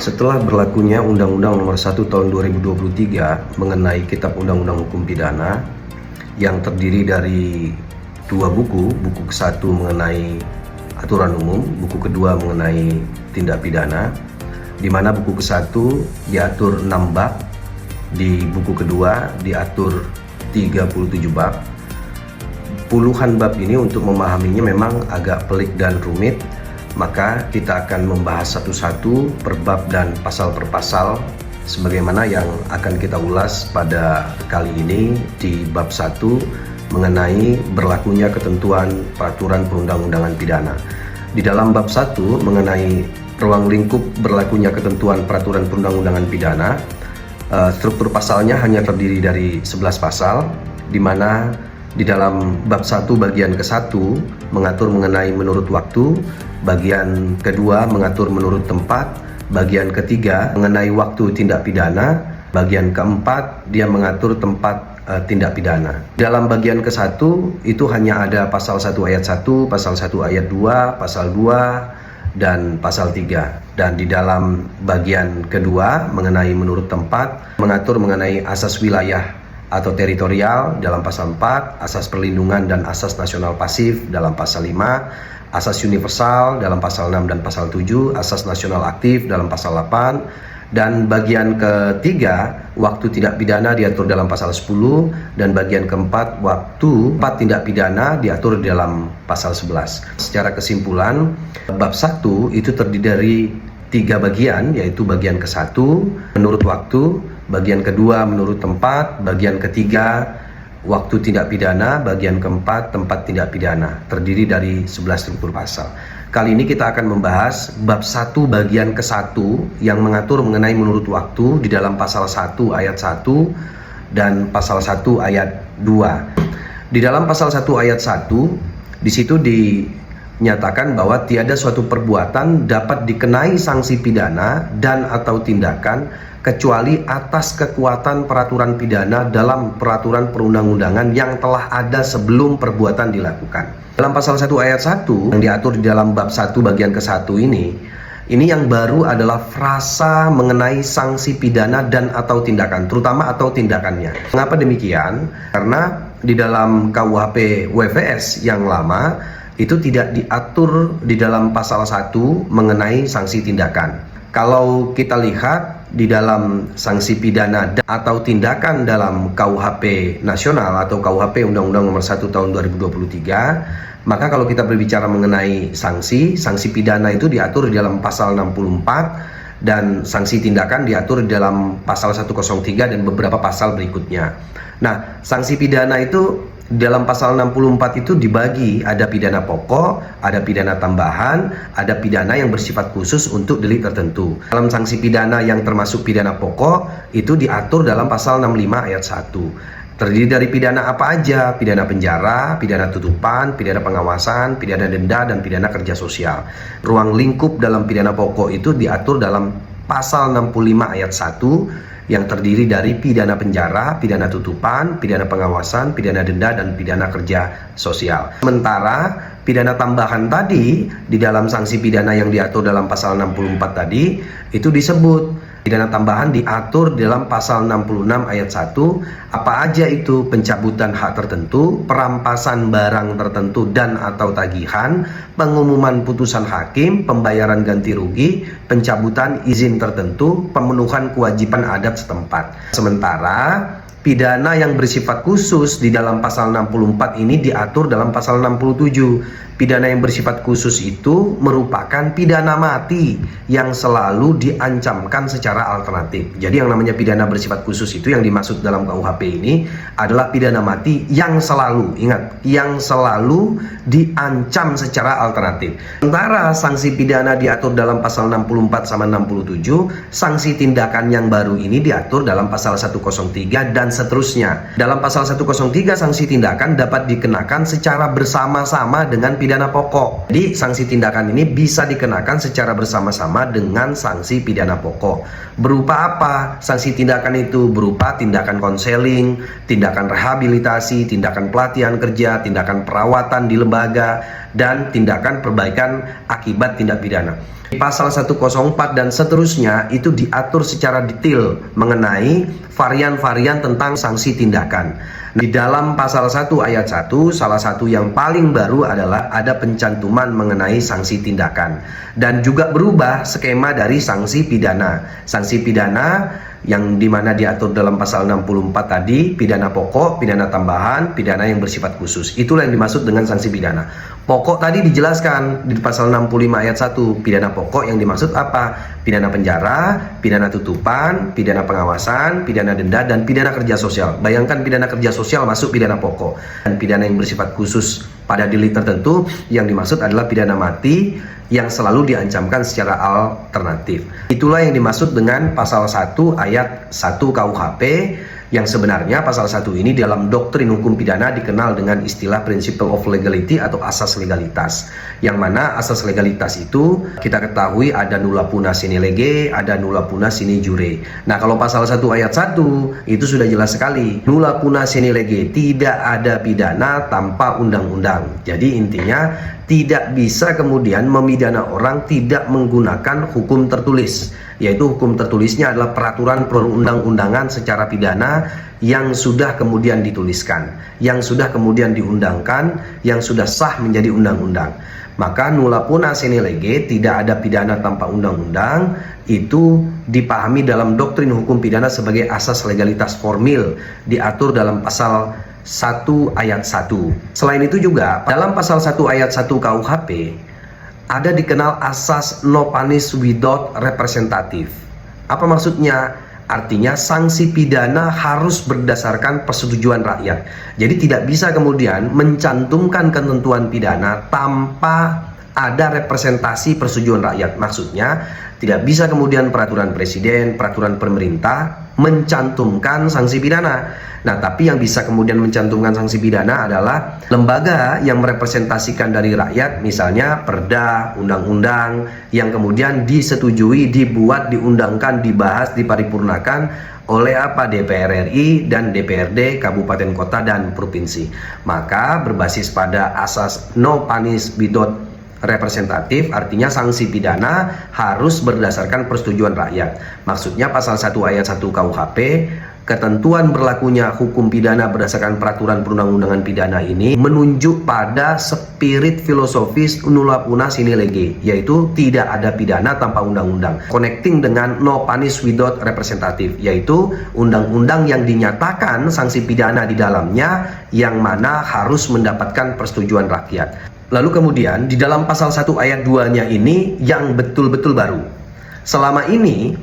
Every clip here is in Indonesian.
Setelah berlakunya Undang-Undang Nomor 1 Tahun 2023 mengenai Kitab Undang-Undang Hukum Pidana yang terdiri dari dua buku, buku ke-1 mengenai aturan umum, buku kedua mengenai tindak pidana, di mana buku ke-1 diatur 6 bab, di buku kedua diatur 37 bab. Puluhan bab ini untuk memahaminya memang agak pelik dan rumit, maka kita akan membahas satu-satu per bab dan pasal per pasal sebagaimana yang akan kita ulas pada kali ini di bab 1 mengenai berlakunya ketentuan peraturan perundang-undangan pidana. Di dalam bab 1 mengenai ruang lingkup berlakunya ketentuan peraturan perundang-undangan pidana, struktur pasalnya hanya terdiri dari 11 pasal, di mana di dalam bab 1 bagian ke-1 mengatur mengenai menurut waktu, bagian kedua mengatur menurut tempat, bagian ketiga mengenai waktu tindak pidana, bagian keempat dia mengatur tempat tindak pidana. Dalam bagian ke-1 itu hanya ada pasal 1 ayat 1, pasal 1 ayat 2, pasal 2, dan pasal 3. Dan di dalam bagian kedua mengenai menurut tempat mengatur mengenai asas wilayah atau teritorial dalam pasal 4, asas perlindungan dan asas nasional pasif dalam pasal 5, asas universal dalam pasal 6 dan pasal 7, asas nasional aktif dalam pasal 8, dan bagian ketiga waktu tindak pidana diatur dalam pasal 10, dan bagian keempat waktu tindak pidana diatur dalam pasal 11. Secara kesimpulan, bab 1 itu terdiri dari 3 bagian, yaitu bagian ke-1 menurut waktu, bagian kedua menurut tempat, bagian ketiga waktu tindak pidana, bagian keempat tempat tindak pidana, terdiri dari 11 struktur pasal. Kali ini kita akan membahas bab 1 bagian ke-1 yang mengatur mengenai menurut waktu di dalam pasal 1 ayat 1 dan pasal 1 ayat 2. Di dalam pasal 1 ayat 1 di situ dinyatakan bahwa tiada suatu perbuatan dapat dikenai sanksi pidana dan atau tindakan kecuali atas kekuatan peraturan pidana dalam peraturan perundang-undangan yang telah ada sebelum perbuatan dilakukan. Dalam pasal 1 ayat 1 yang diatur di dalam bab 1 bagian ke-1 ini yang baru adalah frasa mengenai sanksi pidana dan atau tindakan, terutama atau tindakannya. Mengapa demikian? Karena di dalam KUHP WVS yang lama itu tidak diatur di dalam pasal 1 mengenai sanksi tindakan. Kalau kita lihat di dalam sanksi pidana atau tindakan dalam KUHP nasional atau KUHP Undang-Undang Nomor 1 Tahun 2023, maka kalau kita berbicara mengenai sanksi pidana itu diatur di dalam pasal 64 dan sanksi tindakan diatur di dalam pasal 103 dan beberapa pasal berikutnya. Nah, sanksi pidana itu dalam pasal 64 itu dibagi, ada pidana pokok, ada pidana tambahan, ada pidana yang bersifat khusus untuk delik tertentu. Dalam sanksi pidana yang termasuk pidana pokok itu diatur dalam pasal 65 ayat 1. Terdiri dari pidana apa aja? Pidana penjara, pidana tutupan, pidana pengawasan, pidana denda, dan pidana kerja sosial. Ruang lingkup dalam pidana pokok itu diatur dalam pasal 65 ayat 1 yang terdiri dari pidana penjara, pidana tutupan, pidana pengawasan, pidana denda, dan pidana kerja sosial. Sementara pidana tambahan tadi di dalam sanksi pidana yang diatur dalam pasal 64 tadi itu disebut pidana tambahan diatur dalam pasal 66 ayat 1. Apa aja itu? Pencabutan hak tertentu, perampasan barang tertentu dan atau tagihan, pengumuman putusan hakim, pembayaran ganti rugi, pencabutan izin tertentu, pemenuhan kewajiban adat setempat. Sementara pidana yang bersifat khusus di dalam pasal 64 ini diatur dalam pasal 67. Pidana yang bersifat khusus itu merupakan pidana mati yang selalu diancamkan secara alternatif. Jadi yang namanya pidana bersifat khusus itu yang dimaksud dalam KUHP ini adalah pidana mati yang selalu, ingat, yang selalu diancam secara alternatif. Sementara sanksi pidana diatur dalam pasal 64 sama 67, sanksi tindakan yang baru ini diatur dalam pasal 103 dan seterusnya. Dalam pasal 103 sanksi tindakan dapat dikenakan secara bersama-sama dengan pidana pokok. Jadi sanksi tindakan ini bisa dikenakan secara bersama-sama dengan sanksi pidana pokok. Berupa apa? Sanksi tindakan itu berupa tindakan konseling, tindakan rehabilitasi, tindakan pelatihan kerja, tindakan perawatan di lembaga, dan tindakan perbaikan akibat tindak pidana. Pasal 104 dan seterusnya itu diatur secara detail mengenai varian-varian tentang sanksi tindakan. Di dalam pasal 1 ayat 1, salah satu yang paling baru adalah ada pencantuman mengenai sanksi tindakan. Dan juga berubah skema dari sanksi pidana. Sanksi pidana yang dimana diatur dalam pasal 64 tadi, pidana pokok, pidana tambahan, pidana yang bersifat khusus. Itulah yang dimaksud dengan sanksi pidana. Pokok tadi dijelaskan di pasal 65 ayat 1, pidana pokok yang dimaksud apa? Pidana penjara, pidana tutupan, pidana pengawasan, pidana denda, dan pidana kerja sosial. Bayangkan pidana kerja sosial masuk pidana pokok. Dan pidana yang bersifat khusus pada delik tertentu yang dimaksud adalah pidana mati yang selalu diancamkan secara alternatif. Itulah yang dimaksud dengan pasal 1 ayat 1 KUHP, yang sebenarnya pasal 1 ini dalam doktrin hukum pidana dikenal dengan istilah principle of legality atau asas legalitas. Yang mana asas legalitas itu kita ketahui ada nulla puna sine lege, ada nulla puna sine jure. Nah, kalau pasal 1 ayat 1 itu sudah jelas sekali. Nulla puna sine lege, tidak ada pidana tanpa undang-undang. Jadi intinya tidak bisa kemudian memidana orang tidak menggunakan hukum tertulis, yaitu hukum tertulisnya adalah peraturan perundang-undangan secara pidana yang sudah kemudian dituliskan, yang sudah kemudian diundangkan, yang sudah sah menjadi undang-undang. Maka nulla puna sine lege, tidak ada pidana tanpa undang-undang, itu dipahami dalam doktrin hukum pidana sebagai asas legalitas formil, diatur dalam pasal 1 ayat 1. Selain itu juga dalam pasal 1 ayat 1 KUHP ada dikenal asas no punish without representative. Apa maksudnya? Artinya sanksi pidana harus berdasarkan persetujuan rakyat. Jadi tidak bisa kemudian mencantumkan ketentuan pidana tanpa ada representasi persetujuan rakyat. Maksudnya tidak bisa kemudian peraturan presiden, peraturan pemerintah mencantumkan sanksi pidana. Nah, tapi yang bisa kemudian mencantumkan sanksi pidana adalah lembaga yang merepresentasikan dari rakyat, misalnya perda, undang-undang yang kemudian disetujui, dibuat, diundangkan, dibahas, diparipurnakan oleh DPR RI dan DPRD kabupaten kota dan provinsi. Maka berbasis pada asas no punish without representatif, artinya sanksi pidana harus berdasarkan persetujuan rakyat. Maksudnya pasal 1 ayat 1 KUHP, ketentuan berlakunya hukum pidana berdasarkan peraturan perundang-undangan pidana ini menunjuk pada spirit filosofis nulla puna sine lege, yaitu tidak ada pidana tanpa undang-undang. Connecting dengan no punish without representative, yaitu undang-undang yang dinyatakan sanksi pidana di dalamnya yang mana harus mendapatkan persetujuan rakyat. Lalu kemudian di dalam pasal 1 ayat 2-nya ini yang betul-betul baru. Selama ini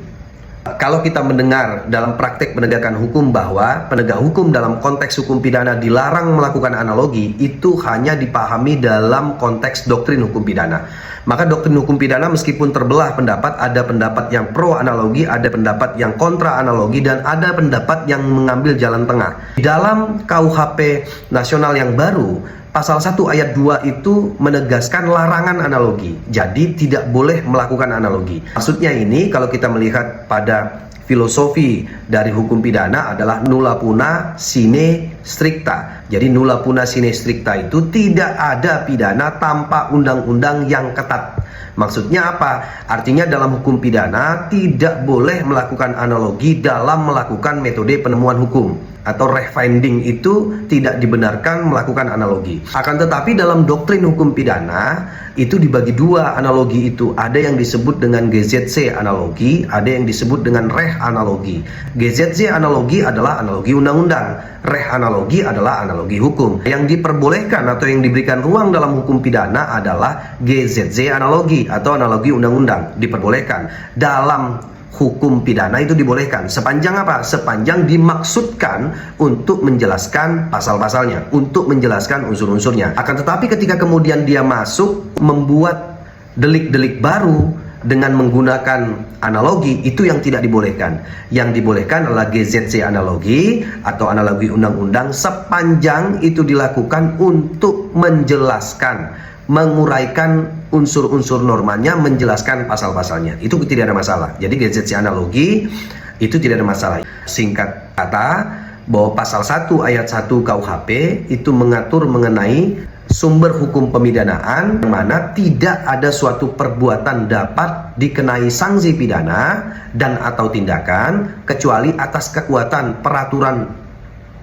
kalau kita mendengar dalam praktek penegakan hukum bahwa penegak hukum dalam konteks hukum pidana dilarang melakukan analogi, itu hanya dipahami dalam konteks doktrin hukum pidana. Maka doktrin hukum pidana meskipun terbelah pendapat, ada pendapat yang pro analogi, ada pendapat yang kontra analogi, dan ada pendapat yang mengambil jalan tengah. Dalam KUHP nasional yang baru, pasal 1 ayat 2 itu menegaskan larangan analogi. Jadi tidak boleh melakukan analogi. Maksudnya ini kalau kita melihat pada filosofi dari hukum pidana adalah nulla puna sine stricta. Jadi nulla puna sine stricta itu tidak ada pidana tanpa undang-undang yang ketat. Maksudnya apa? Artinya dalam hukum pidana tidak boleh melakukan analogi dalam melakukan metode penemuan hukum, atau refinding itu tidak dibenarkan melakukan analogi. Akan tetapi dalam doktrin hukum pidana itu dibagi dua analogi itu. Ada yang disebut dengan GZC analogi, ada yang disebut dengan reh analogi. GZC analogi adalah analogi undang-undang, reh analogi adalah analogi hukum. Yang diperbolehkan atau yang diberikan ruang dalam hukum pidana adalah GZC analogi atau analogi undang-undang, diperbolehkan. Dalam hukum pidana itu dibolehkan. Sepanjang apa? Sepanjang dimaksudkan untuk menjelaskan pasal-pasalnya, untuk menjelaskan unsur-unsurnya. Akan tetapi ketika kemudian dia masuk membuat delik-delik baru dengan menggunakan analogi, itu yang tidak dibolehkan. Yang dibolehkan adalah GZC analogi atau analogi undang-undang sepanjang itu dilakukan untuk menjelaskan, menguraikan unsur-unsur normanya, menjelaskan pasal-pasalnya. Itu tidak ada masalah. Jadi GZC analogi itu tidak ada masalah. Singkat kata, bahwa pasal 1 ayat 1 KUHP itu mengatur mengenai sumber hukum pemidanaan yang mana tidak ada suatu perbuatan dapat dikenai sanksi pidana dan atau tindakan kecuali atas kekuatan peraturan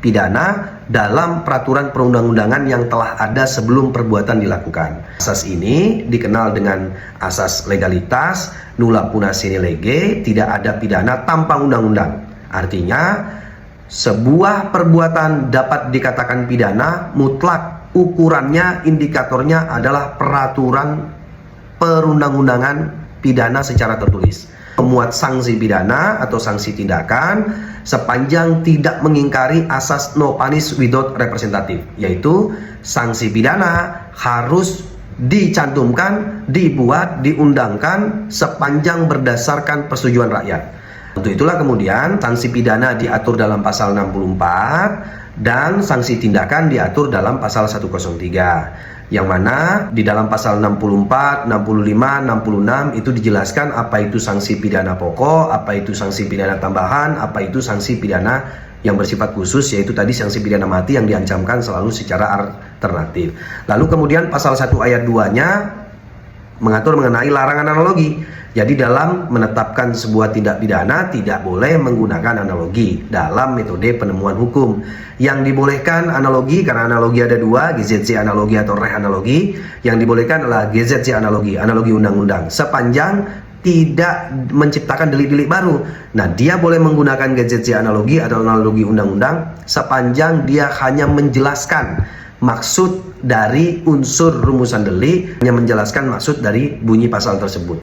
pidana dalam peraturan perundang-undangan yang telah ada sebelum perbuatan dilakukan. Asas ini dikenal dengan asas legalitas, nulla punna sine lege, tidak ada pidana tanpa undang-undang. Artinya, sebuah perbuatan dapat dikatakan pidana mutlak ukurannya, indikatornya adalah peraturan perundang-undangan pidana secara tertulis. Memuat sanksi pidana atau sanksi tindakan sepanjang tidak mengingkari asas no punish without representative, yaitu sanksi pidana harus dicantumkan, dibuat, diundangkan sepanjang berdasarkan persetujuan rakyat. Untuk itulah kemudian sanksi pidana diatur dalam pasal 64 dan sanksi tindakan diatur dalam pasal 103, yang mana di dalam pasal 64, 65, 66 itu dijelaskan apa itu sanksi pidana pokok, apa itu sanksi pidana tambahan, apa itu sanksi pidana yang bersifat khusus, yaitu tadi sanksi pidana mati yang diancamkan selalu secara alternatif. Lalu kemudian pasal 1 ayat 2-nya mengatur mengenai larangan analogi. Jadi dalam menetapkan sebuah tindak pidana tidak boleh menggunakan analogi dalam metode penemuan hukum. Yang dibolehkan analogi, karena analogi ada dua, GZC analogi atau reh analogi. Yang dibolehkan adalah GZC analogi, analogi undang-undang, sepanjang tidak menciptakan delik-delik baru. Nah, dia boleh menggunakan GZC analogi atau analogi undang-undang sepanjang dia hanya menjelaskan maksud dari unsur rumusan delik, hanya menjelaskan maksud dari bunyi pasal tersebut.